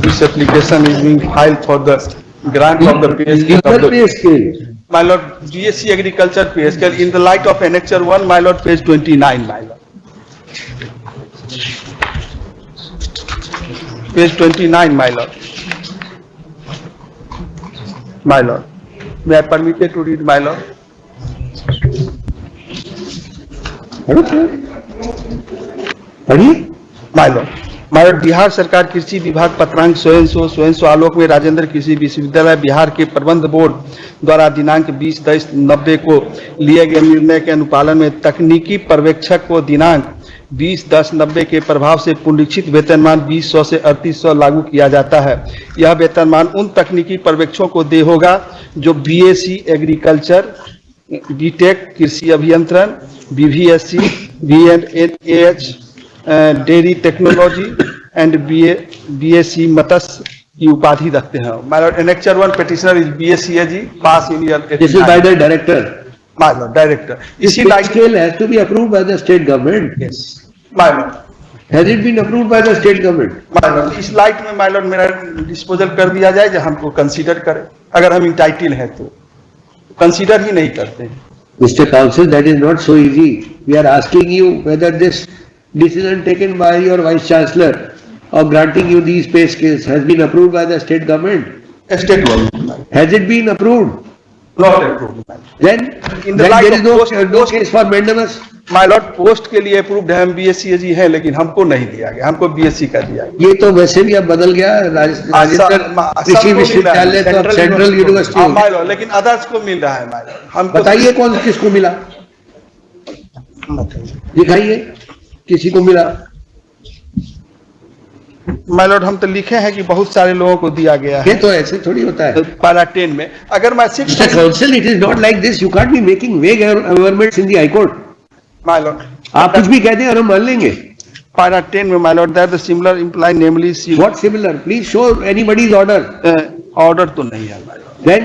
this application is being filed for the grant of the pay scale of Pay scale. my lord, BSc Agriculture pay scale in the light of Annexure 1, my lord, page 29, my lord. Page 29, my lord. My lord. May I permitted to read, my lord? पढ़िए। My lord. हमारे बिहार सरकार कृषि विभाग पत्रांक स्वयं आलोक में राजेंद्र कृषि विश्वविद्यालय बिहार के प्रबंध बोर्ड द्वारा दिनांक 20/10/90 को लिए गए निर्णय के अनुपालन में तकनीकी पर्यवेक्षक को दिनांक 20/10/90 के प्रभाव से पुनरीक्षित वेतनमान 2000 से 3800 लागू किया जाता है। यह वेतनमान उन तकनीकी पर्यवेक्षकों को दे होगा जो BSc एग्रीकल्चर, BTech कृषि अभियंत्रण, BVSc, BNAH dairy technology and BSc मत्स्य की उपाधि रखते हैं। My Lord, annexure 1 petitioner is BSc AG, pass in year 89. This is by the director. My lord, director. This pay scale has to be approved by the state government. Yes. My lord. Has it been approved by the state government? My lord, इस light में my lord मेरा disposal कर दिया जाए जो हमको consider करें। अगर हम इंटाइटल हैं तो कंसीडर ही नहीं करते। Mr. Counsel, that is not so easy. We are asking you whether this decision taken by your Vice Chancellor of granting you these pay scales has been approved by the state government. State government. Has it been approved? Not approved. Then there is no case for mandamus. My lord, post के लिए approved है, हम BSc AG है, लेकिन हमको नहीं दिया गया, हमको BSc का दिया गया। ये तो वैसे भी अब बदल गया, राजस्थान कृषि विश्वविद्यालय तो सेंट्रल यूनिवर्सिटी। माय लॉर्ड, लेकिन अदर्स को मिल रहा है। माय लॉर्ड, हम बताइए कौन किसको मिला, दिखाइए किसी को मिला। माय लॉर्ड, हम तो लिखे हैं कि बहुत सारे लोगों को दिया गया है। ये तो ऐसे थोड़ी होता है। पारा 10 में अगर मैं Mr. Counsel, it is not like this. You can't be making vague averments in the High Court. My Lord, आप कुछ भी कहते हैं और हम मान लेंगे। पारा 10 में my Lord, that the similar imply namely What similar? Please show anybody's order. Order तो नहीं है my Lord. Then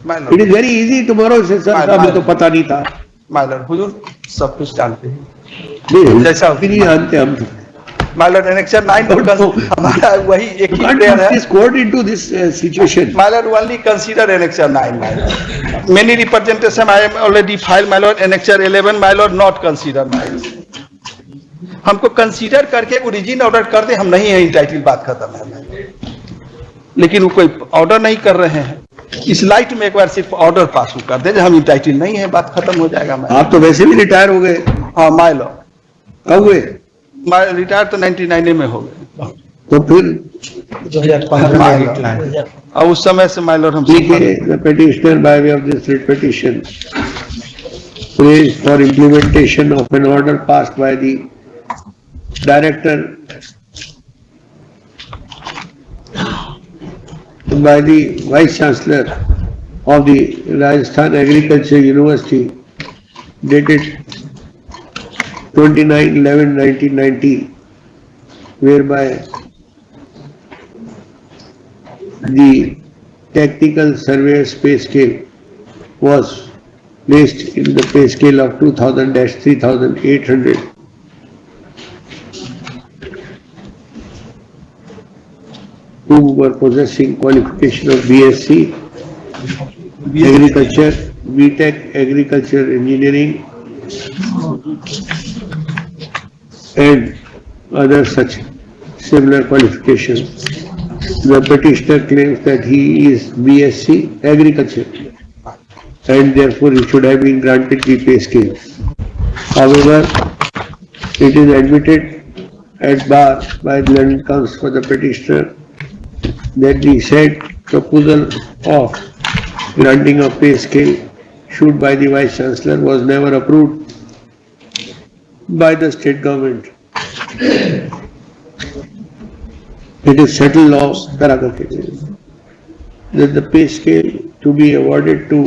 my it Lord, is very easy tomorrow से सर हमें तो पता नहीं था। माय लॉर्ड, हुजूर सब कुछ जानते हैं। नहीं जैसा भी नहीं जानते हम। माय लॉर्ड, एनेक्चर 9 हमारा वही एक ही प्लेयर है। This court into this situation. My lord, only consider annexure 9, my lord. Many representation I am already filed, my lord. Annexure 11, my lord, not consider, my lord. हमको consider करके origin order कर दे, हम नहीं है entitle, बात खत्म है। लेकिन वो कोई ऑर्डर नहीं कर रहे हैं। इस लाइट में एक बार सिर्फ ऑर्डर पास कर दे, हम इंटाइटल नहीं है, बात खत्म हो जाएगा। आप तो वैसे भी रिटायर हो गए। हाँ माय लॉर्ड, कब हुए? रिटायर तो 99 में हो गए, तो फिर 2015 और उस समय से माय लॉर्ड हम the petitioner by way of this writ petition prays for implementation of an order passed by the director by the Vice Chancellor of the Rajasthan Agriculture University dated 29/11/1990, whereby the technical surveyor's pay scale was placed in the pay scale of 2000-3800. Who were possessing qualification of BSc Agriculture, BTech Agriculture Engineering, and other such similar qualifications. The petitioner claims that he is BSc Agriculture and therefore he should have been granted the pay scale. However, it is admitted at bar by the learned counsel for the petitioner that the said proposal of granting of pay scale issued by the Vice Chancellor was never approved by the state government. It is settled law that the pay scale to be awarded to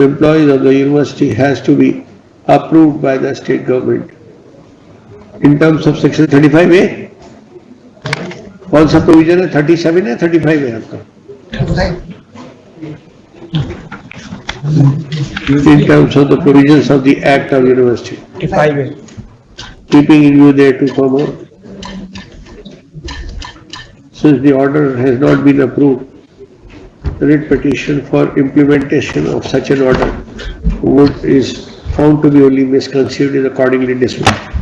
employees of the university has to be approved by the state government. In terms of section 35A, कौन सा provision है? 37 है, 35 है आपका? In terms of the provisions of the Act of University. 35 है। Keeping in view there to come out. Since the order has not been approved, the writ petition for implementation of such an order is found to be only misconceived is accordingly dismissed.